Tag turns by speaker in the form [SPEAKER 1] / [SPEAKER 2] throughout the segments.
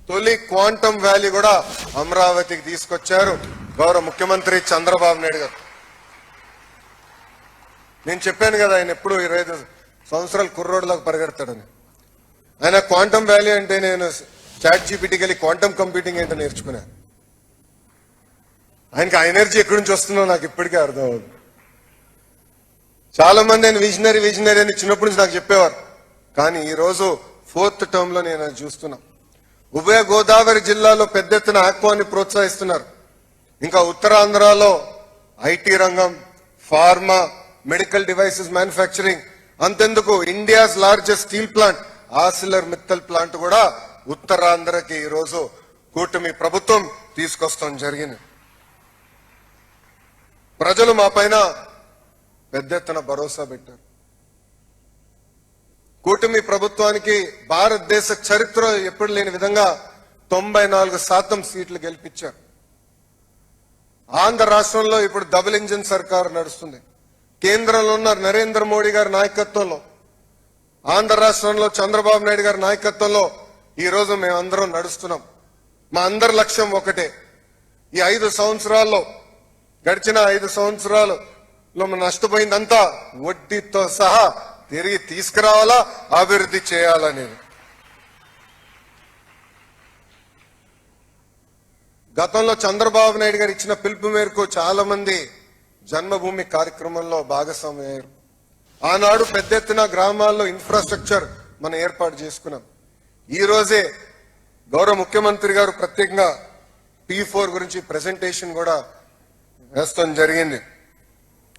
[SPEAKER 1] తొలి quantum valley కూడా అమరావతికి తీసుకొచ్చారు గౌరవ ముఖ్యమంత్రి చంద్రబాబు నాయుడు గారు. నేను చెప్పాను కదా ఆయన ఎప్పుడు 25 సంవత్సరాలు కుర్రోడ్లకు పరిగెడతాడని. ఆయన క్వాంటమ్ వ్యాలీ అంటే నేను చాట్ జీపీటీకి వెళ్ళి క్వాంటమ్ కంప్యూటింగ్ ఏంటో నేర్చుకున్నా. ఆయనకి ఆ ఎనర్జీ ఎక్కడి నుంచి వస్తుందో నాకు ఇప్పటికే అర్థం అవుతుంది. చాలా మంది ఆయన విజనరీ అని చిన్నప్పటి నుంచి నాకు చెప్పేవారు. కానీ ఈ రోజు 4th టర్మ్ లో నేను అది చూస్తున్నా. ఉభయ గోదావరి జిల్లాలో పెద్ద ఎత్తున ఆక్వాని ప్రోత్సహిస్తున్నారు. ఇంకా ఉత్తరాంధ్రలో ఐటీ రంగం, ఫార్మా, మెడికల్ డివైసెస్ మ్యానుఫ్యాక్చరింగ్, అంతెందుకు India's largest steel plant Arcelor Mittal plant కూడా ఉత్తరాంధ్రకి ఈ రోజు కూటమి ప్రభుత్వం తీసుకొస్తాం జరిగింది. ప్రజలు మా పైన పెద్ద ఎత్తున భరోసా పెట్టారు. కూటమి ప్రభుత్వానికి భారతదేశ చరిత్ర ఎప్పుడు లేని విధంగా 94% సీట్లు గెలిపించారు. ఆంధ్ర రాష్ట్రంలో ఇప్పుడు డబుల్ ఇంజిన్ సర్కారు నడుస్తుంది. కేంద్రంలో ఉన్న నరేంద్ర మోడీ గారి నాయకత్వంలో, ఆంధ్ర రాష్ట్రంలో చంద్రబాబు నాయుడు గారి నాయకత్వంలో ఈ రోజు మేమందరం నడుస్తున్నాం. మా అందరి లక్ష్యం ఒకటే. ఈ 5 సంవత్సరాల్లో, గడిచిన 5 సంవత్సరాలలో నష్టపోయిందంతా వడ్డీతో సహా తిరిగి తీసుకురావాలా, అభివృద్ధి చేయాలనేది. గతంలో చంద్రబాబు నాయుడు గారు ఇచ్చిన పిలుపు మేరకు చాలా మంది జన్మభూమి కార్యక్రమంలో భాగస్వామయ్యారు. ఆనాడు పెద్ద ఎత్తున గ్రామాల్లో ఇన్ఫ్రాస్ట్రక్చర్ మనం ఏర్పాటు చేసుకున్నాం. ఈ రోజే గౌరవ ముఖ్యమంత్రి గారు ప్రత్యేకంగా P4 గురించి ప్రెజెంటేషన్ కూడా వేస్తాం జరిగింది.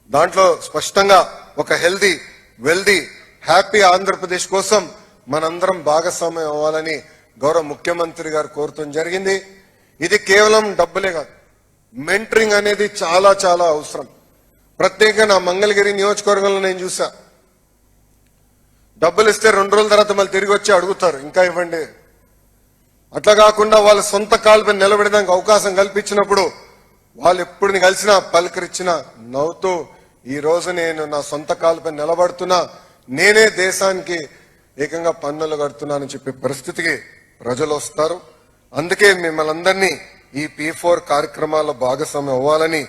[SPEAKER 1] దాంట్లో స్పష్టంగా ఒక హెల్దీ, వెల్దీ, హ్యాపీ ఆంధ్రప్రదేశ్ కోసం మనందరం భాగస్వామ్యం అవ్వాలని గౌరవ ముఖ్యమంత్రి గారు కోరుతాం జరిగింది. ఇది కేవలం డబ్బులే కాదు, మెంటరింగ్ అనేది చాలా చాలా అవసరం. ప్రత్యేకంగా నా మంగళగిరి నియోజకవర్గంలో నేను చూసా, డబ్బులు ఇస్తే 2 రోజుల తర్వాత మళ్ళీ తిరిగి వచ్చి అడుగుతారు ఇంకా ఇవ్వండి. అట్లా కాకుండా వాళ్ళ సొంత కాళ్ళపై నిలబెట్టడానికి అవకాశం కల్పించినప్పుడు వాళ్ళు ఎప్పుడు కలిసినా పలకరించినా నవ్వుతూ ఈ రోజు నేను నా సొంత కాళ్ళపై నిలబడుతున్నా, నేనే దేశానికి ఏకంగా పన్నులు కడుతున్నానని చెప్పే పరిస్థితికి ప్రజలు వస్తారు. అందుకే మిమ్మల్ని అందరినీ ఈ P4 కార్యక్రమాల్లో భాగస్వామ్యం అవ్వాలని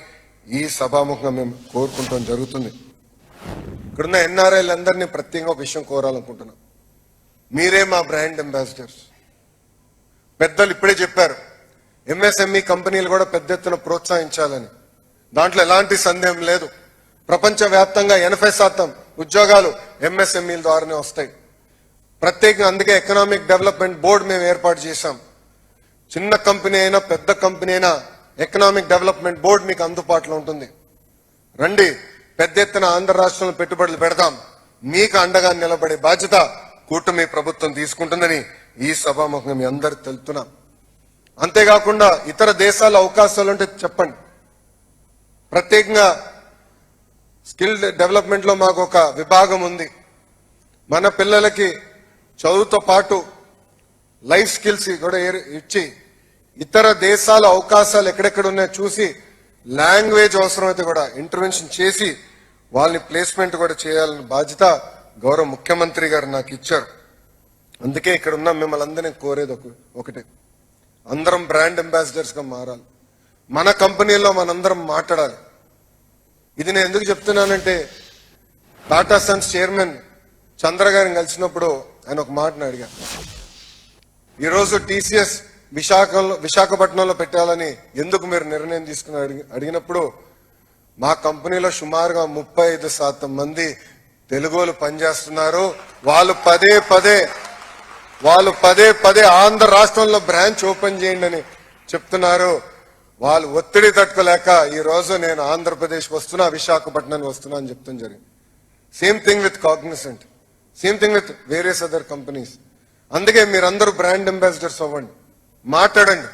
[SPEAKER 1] ఈ సభాముఖంగా మేము కోరుకుంటాం జరుగుతుంది. ఇక్కడున్న ఎన్ఆర్ఐలు అందరినీ ప్రత్యేకంగా ఒక విషయం కోరాలనుకుంటున్నాం. మీరే మా బ్రాండ్ అంబాసిడర్స్. పెద్దలు ఇప్పుడే చెప్పారు, MSME కంపెనీలు కూడా పెద్ద ఎత్తున ప్రోత్సహించాలని. దాంట్లో ఎలాంటి సందేహం లేదు. ప్రపంచవ్యాప్తంగా 80% ఉద్యోగాలు MSMEల ద్వారానే వస్తాయి. ప్రత్యేకంగా అందుకే ఎకనామిక్ డెవలప్మెంట్ బోర్డు మేము ఏర్పాటు చేశాం. చిన్న కంపెనీ అయినా పెద్ద కంపెనీ అయినా ఎకనామిక్ డెవలప్మెంట్ బోర్డు మీకు అందుబాటులో ఉంటుంది. రండి, పెద్ద ఎత్తున ఆంధ్ర రాష్ట్రంలో పెట్టుబడులు పెడదాం. మీకు అండగా నిలబడే బాధ్యత కూటమి ప్రభుత్వం తీసుకుంటుందని ఈ సభాముఖంగా మీ అందరికి తెలుపుతున్నాం. అంతేకాకుండా ఇతర దేశాల అవకాశాలు ఉంటే చెప్పండి. ప్రత్యేకంగా స్కిల్ డెవలప్మెంట్ లో మాకు ఒక విభాగం ఉంది. మన పిల్లలకి చదువుతో పాటు లైఫ్ స్కిల్స్ కూడా ఇచ్చి ఇతర దేశాల అవకాశాలు ఎక్కడెక్కడ ఉన్నాయో చూసి లాంగ్వేజ్ అవసరమైతే కూడా ఇంటర్వెన్షన్ చేసి వాళ్ళని ప్లేస్మెంట్ కూడా చేయాలని బాధ్యత గౌరవ ముఖ్యమంత్రి గారు నాకు ఇచ్చారు. అందుకే ఇక్కడ ఉన్న మిమ్మల్ని అందరినీ కోరేది ఒకటే, అందరం బ్రాండ్ అంబాసిడర్స్ గా మారాలి. మన కంపెనీలో మనందరం మాట్లాడాలి. ఇది నేను ఎందుకు చెప్తున్నానంటే, టాటా సన్స్ చైర్మన్ చంద్ర గారిని కలిసినప్పుడు ఆయన ఒక మాటను అడిగారు. ఈరోజు TCS విశాఖపట్నంలో పెట్టాలని ఎందుకు మీరు నిర్ణయం తీసుకుని అడిగినప్పుడు, మా కంపెనీలో సుమారుగా 35% మంది తెలుగులు పనిచేస్తున్నారు. వాళ్ళు పదే పదే ఆంధ్ర రాష్ట్రంలో బ్రాంచ్ ఓపెన్ చేయండి అని చెప్తున్నారు. వాళ్ళు ఒత్తిడి తట్టుకోలేక ఈ రోజు నేను ఆంధ్రప్రదేశ్ వస్తున్నా, విశాఖపట్నానికి వస్తున్నా అని చెప్తాం జరిగింది. Same thing with Cognizant, same thing with various other companies. అందుకే మీరందరూ బ్రాండ్ అంబాసిడర్స్ అవ్వండి, మాట్లాడండి.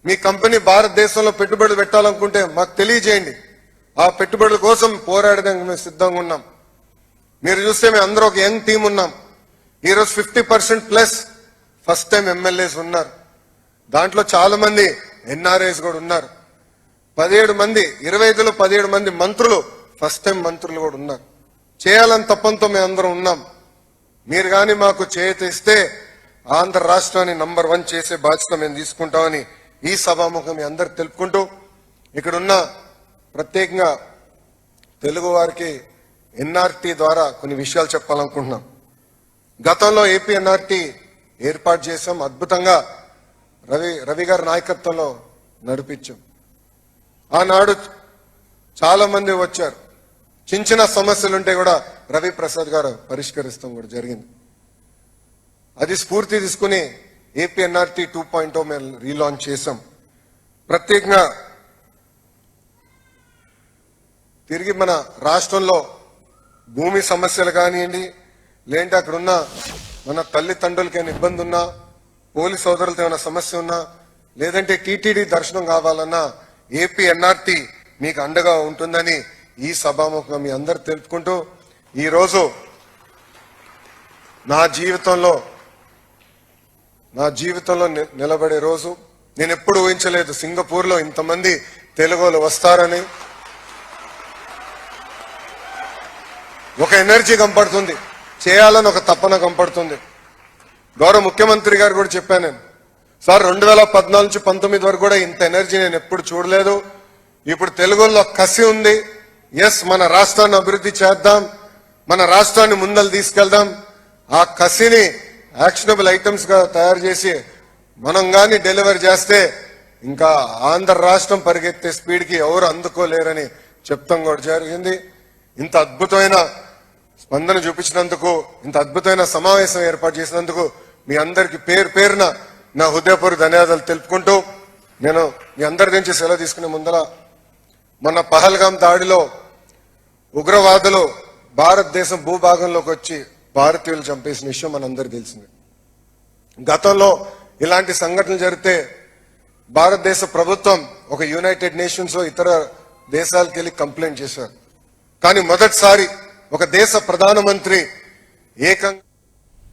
[SPEAKER 1] మీ కంపెనీ భారతదేశంలో పెట్టుబడులు పెట్టాలనుకుంటే మాకు తెలియజేయండి. ఆ పెట్టుబడుల కోసం పోరాడడానికి మేము సిద్ధంగా ఉన్నాం. మీరు చూస్తే మేము అందరూ ఒక యంగ్ టీం ఉన్నాం. ఈరోజు 50% ఫస్ట్ టైం ఎమ్మెల్యేస్ ఉన్నారు. దాంట్లో చాలా మంది NRIs కూడా ఉన్నారు. 17 మంది 25లో 17 మంది మంత్రులు ఫస్ట్ టైం మంత్రులు కూడా ఉన్నారు. చేయాలని తప్పంతో మేము అందరం ఉన్నాం. మీరు కానీ మాకు చేయిస్తే ఆంధ్ర రాష్ట్రాన్ని నంబర్ 1 చేసే బాధ్యత మేము తీసుకుంటామని ఈ సభాముఖం మీ అందరికి తెలుపుకుంటూ ఇక్కడున్న ప్రత్యేకంగా తెలుగు వారికి ఎన్ఆర్టీ ద్వారా కొన్ని విషయాలు చెప్పాలనుకుంటున్నాం. గతంలో ఏపీ ఎన్ఆర్టీ ఏర్పాటు చేశాం. అద్భుతంగా రవి గారి నాయకత్వంలో నడిపించాం. ఆనాడు చాలా మంది వచ్చారు. చిన్న చిన్న సమస్యలు ఉంటే కూడా రవి ప్రసాద్ గారు పరిష్కరిస్తాం కూడా జరిగింది. అది స్ఫూర్తి తీసుకుని ఏపీ ఎన్ఆర్టీ 2.0 మేము రీలాంచ్ చేశాం. ప్రత్యేకంగా తిరిగి మన రాష్ట్రంలో భూమి సమస్యలు కానివ్వండి, లేదంటే అక్కడ ఉన్న మన తల్లిదండ్రులకి ఏమైనా ఇబ్బంది ఉన్నా, పోలీస్ సోదరులతో ఏమైనా సమస్య ఉన్నా, లేదంటే టీటీడీ దర్శనం కావాలన్నా ఏపీ ఎన్ఆర్టీ మీకు అండగా ఉంటుందని ఈ సభాముఖంగా మీ అందరు తెలుపుకుంటూ, ఈరోజు నా జీవితంలో నిలబడే రోజు. నేను ఎప్పుడు ఊహించలేదు సింగపూర్లో ఇంతమంది తెలుగులు వస్తారని. ఒక ఎనర్జీ కనపడుతుంది, చేయాలని ఒక తపన కనపడుతుంది. గౌరవ ముఖ్యమంత్రి గారు కూడా చెప్పాను నేను, సార్ 2014 నుంచి 19 వరకు కూడా ఇంత ఎనర్జీ నేను ఎప్పుడు చూడలేదు. ఇప్పుడు తెలుగులో కసి ఉంది. ఎస్, మన రాష్ట్రాన్ని అభివృద్ధి చేద్దాం, మన రాష్ట్రాన్ని ముందలు తీసుకెళ్దాం. ఆ కసిని యాక్షనబుల్ ఐటమ్స్ గా తయారు చేసి మనం గాని డెలివరీ చేస్తే ఇంకా ఆంధ్ర రాష్ట్రం పరిగెత్తే స్పీడ్ కి ఎవరు అందుకోలేరని చెప్తాం కూడా జరిగింది. ఇంత అద్భుతమైన స్పందన చూపించినందుకు, ఇంత అద్భుతమైన సమావేశం ఏర్పాటు చేసినందుకు మీ అందరికి పేరు పేరున నా హృదయపూర్వక ధన్యవాదాలు తెలుపుకుంటూ, నేను మీ అందరి నుంచి సెలవు తీసుకునే ముందర, మొన్న పహల్గాం దాడిలో ఉగ్రవాదులు భారతదేశం భూభాగంలోకి వచ్చి భారతీయులు చంపేసిన విషయం మనందరికీ తెలిసింది. గతంలో ఇలాంటి సంఘటనలు జరిగితే భారతదేశ ప్రభుత్వం ఒక యునైటెడ్ నేషన్స్ ఇతర దేశాలకు వెళ్ళి కంప్లైంట్ చేశారు. కానీ మొదటిసారి ఒక దేశ ప్రధానమంత్రి ఏకంగా